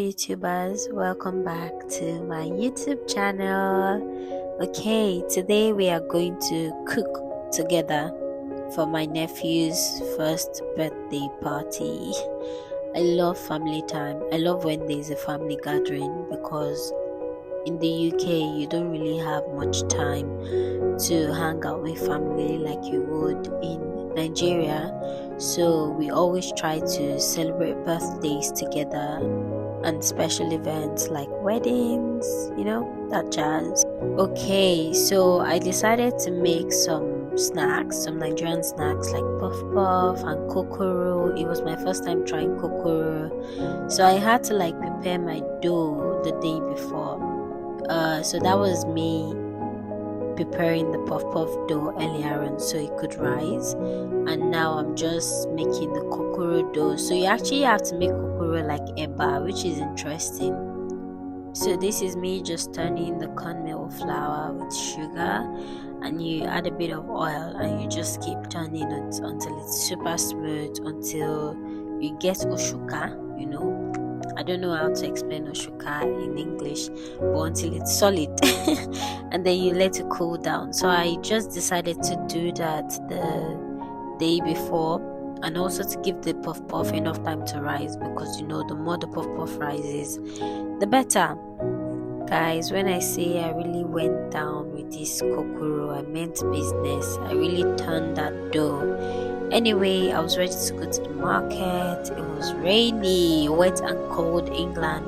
YouTubers, welcome back to my YouTube channel. Okay, today we are going to cook together for my nephew's first birthday party. I love family time. I love when there's a family gathering because in the UK you don't really have much time to hang out with family like you would in Nigeria. So we always try to celebrate birthdays together and special events like weddings, that jazz. Okay, so I decided to make some snacks, some Nigerian snacks like puff puff and kokoro. It was my first time trying kokoro, so I had to prepare my dough the day before. So that was me preparing the puff puff dough earlier on so it could rise, and now I'm just making the kokoro dough. So you actually have to make kokoro like eba, which is interesting. So this is me just turning the cornmeal flour with sugar, and you add a bit of oil and you just keep turning it until it's super smooth, until you get oshuka. I don't know how to explain oshuka in English, but until it's solid and then you let it cool down. So I just decided to do that the day before, and also to give the puff puff enough time to rise, because the more the puff puff rises, the better. Guys, when I say I really went down with this kokoro, I meant business. I really turned that dough. Anyway, I was ready to go to the market. It was rainy, wet and cold England.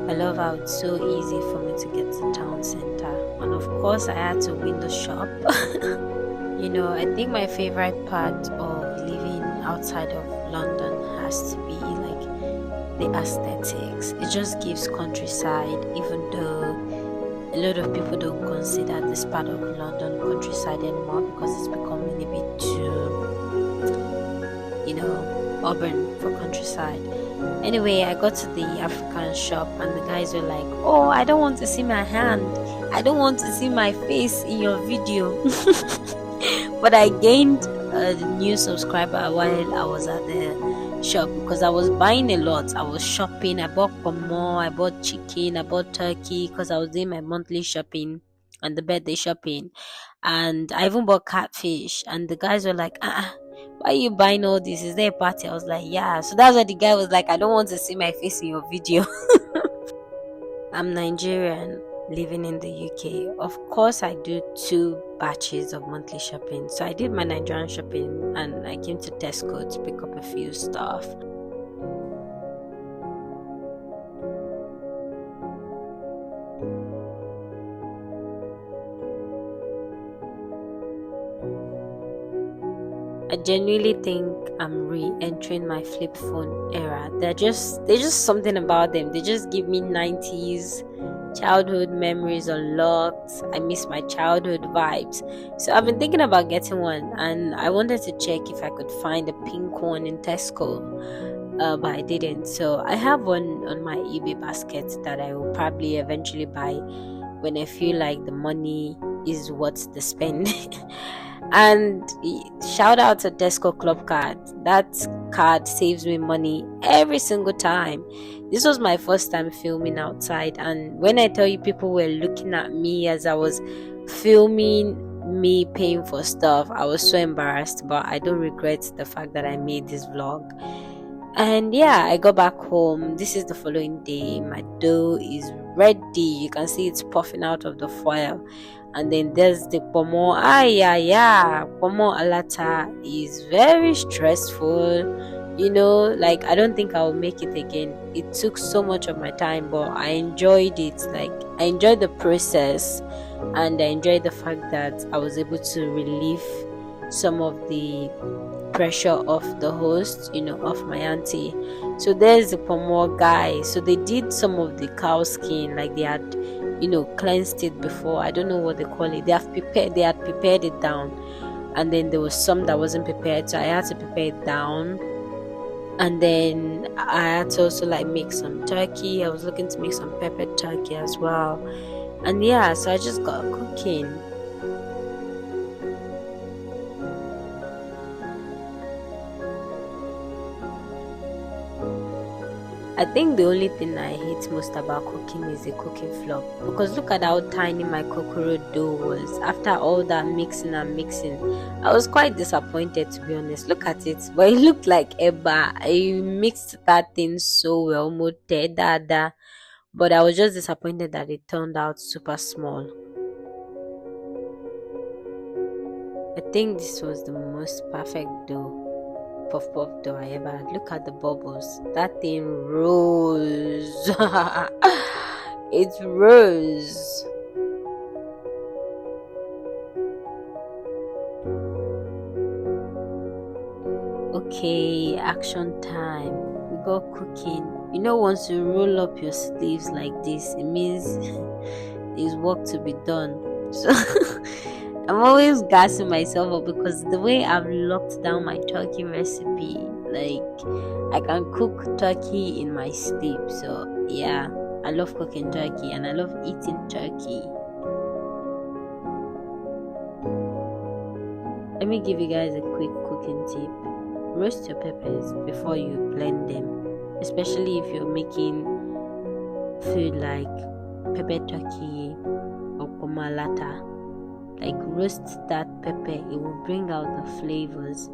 I love how it's so easy for me to get to town center. And of course, I had to window shop. I think my favorite part of living outside of London has to be the aesthetics. It just gives countryside, even though a lot of people don't consider this part of London countryside anymore because it's becoming a bit too, urban for countryside. Anyway, I got to the African shop and the guys were like, "Oh, I don't want to see my hand. I don't want to see my face in your video." But I gained a new subscriber while I was at the shop because I was buying a lot. I was shopping. I bought pomo, I bought chicken, I bought turkey because I was doing my monthly shopping and the birthday shopping, and I even bought catfish. And the guys were like, why are you buying all this? Is there a party? I was like, yeah. So that's why the guy was like, I don't want to see my face in your video. I'm Nigerian living in the UK. Of course, I do 2 batches of monthly shopping. So I did my Nigerian shopping and I came to Tesco to pick up a few stuff. I genuinely think I'm re-entering my flip phone era. There's just something about them. They just give me 90s childhood memories unlocked. I miss my childhood vibes. So I've been thinking about getting one, and I wanted to check if I could find a pink one in Tesco, but I didn't. So I have one on my eBay basket that I will probably eventually buy when I feel like the money is worth the spend. And shout out to Tesco Club Card. That card saves me money every single time. This was my first time filming outside, and when I tell you people were looking at me as I was filming me paying for stuff, I was so embarrassed, but I don't regret the fact that I made this vlog. And yeah, I got back home. This is the following day. My dough is ready. You can see it's puffing out of the foil. And then there's the pomo. Pomo alata is very stressful. I don't think I'll make it again. It took so much of my time, but I enjoyed it. I enjoyed the process, and I enjoyed the fact that I was able to relieve some of the pressure of the host, of my auntie. So there's the pomo guy. So they did some of the cow skin, they had cleansed it before. I don't know what they call it. They had prepared it down, and then there was some that wasn't prepared, so I had to prepare it down. And then I had to also make some turkey. I was looking to make some peppered turkey as well. And yeah, so I just got cooking. think the only thing I hate most about cooking is the cooking flop, because look at how tiny my kokoro dough was. After all that mixing and mixing, I was quite disappointed, to be honest. Look at it, but it looked like eba. I mixed that thing so well, dada, but I was just disappointed that it turned out super small. I think this was the most perfect puff dough I ever had. Look at the bubbles. That thing rose. It rose. Okay, action time. We go cooking. You know, once you roll up your sleeves like this, it means there's work to be done. So I'm always gassing myself up, because the way I've locked down my turkey recipe, like I can cook turkey in my sleep. So yeah, I love cooking turkey and I love eating turkey. Let me give you guys a quick cooking tip. Roast your peppers before you blend them, especially if you're making food like pepper turkey or pomalata. Like, roast that pepper, it will bring out the flavors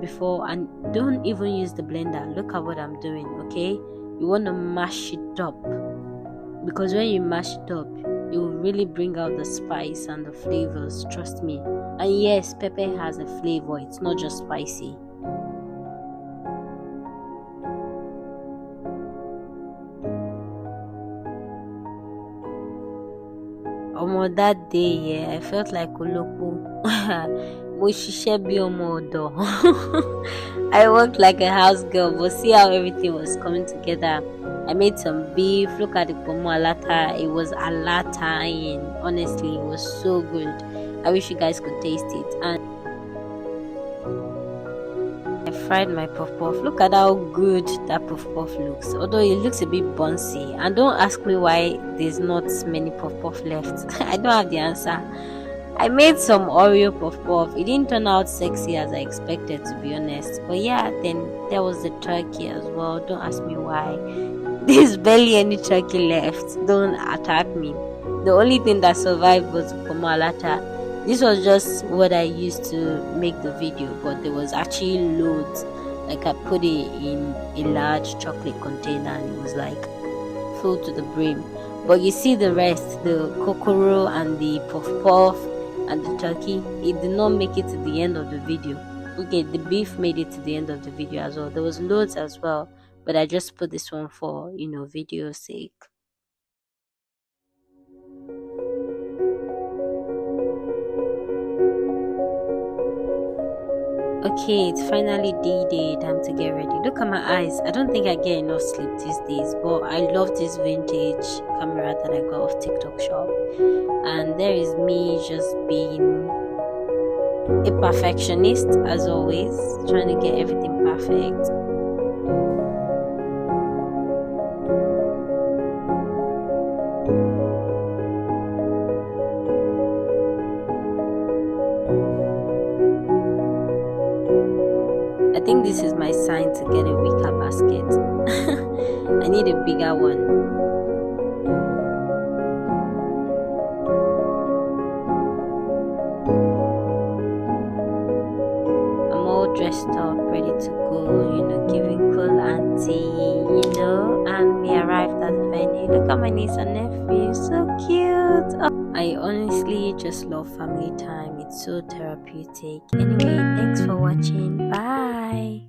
before. And don't even use the blender. Look at what I'm doing, okay? You want to mash it up, because when you mash it up, it will really bring out the spice and the flavors, trust me. And yes, pepper has a flavor, it's not just spicy. That day, yeah, I felt like Oloko. I worked like a house girl, but see how everything was coming together. I made some beef. Look at the pomo alata. It was alata, honestly, it was so good. I wish you guys could taste it. And I fried my puff puff. Look at how good that puff puff looks, although it looks a bit bouncy. And don't ask me why there's not many puff puff left. I don't have the answer. I made some Oreo puff puff. It didn't turn out sexy as I expected, to be honest. But yeah, then there was the turkey as well. Don't ask me why. There's barely any turkey left. Don't attack me. The only thing that survived was pomo alata. This was just what I used to make the video, but there was actually loads. Like, I put it in a large chocolate container and it was like full to the brim. But you see the rest, the kokoro and the puff puff and the turkey, it did not make it to the end of the video. Okay, the beef made it to the end of the video as well. There was loads as well, but I just put this one for, video sake. Okay, it's finally D-Day. Time to get ready. Look at my eyes. I don't think I get enough sleep these days, but I love this vintage camera that I got off TikTok shop. And there is me just being a perfectionist, as always, trying to get everything perfect. I think this is my sign to get a wicker basket. I need a bigger one. I'm all dressed up, ready to go, giving cool auntie, and we arrived at the venue. Look at my niece and nephew, so cute. Oh, I honestly just love family time. It's so therapeutic. Anyway, thanks for watching. Bye.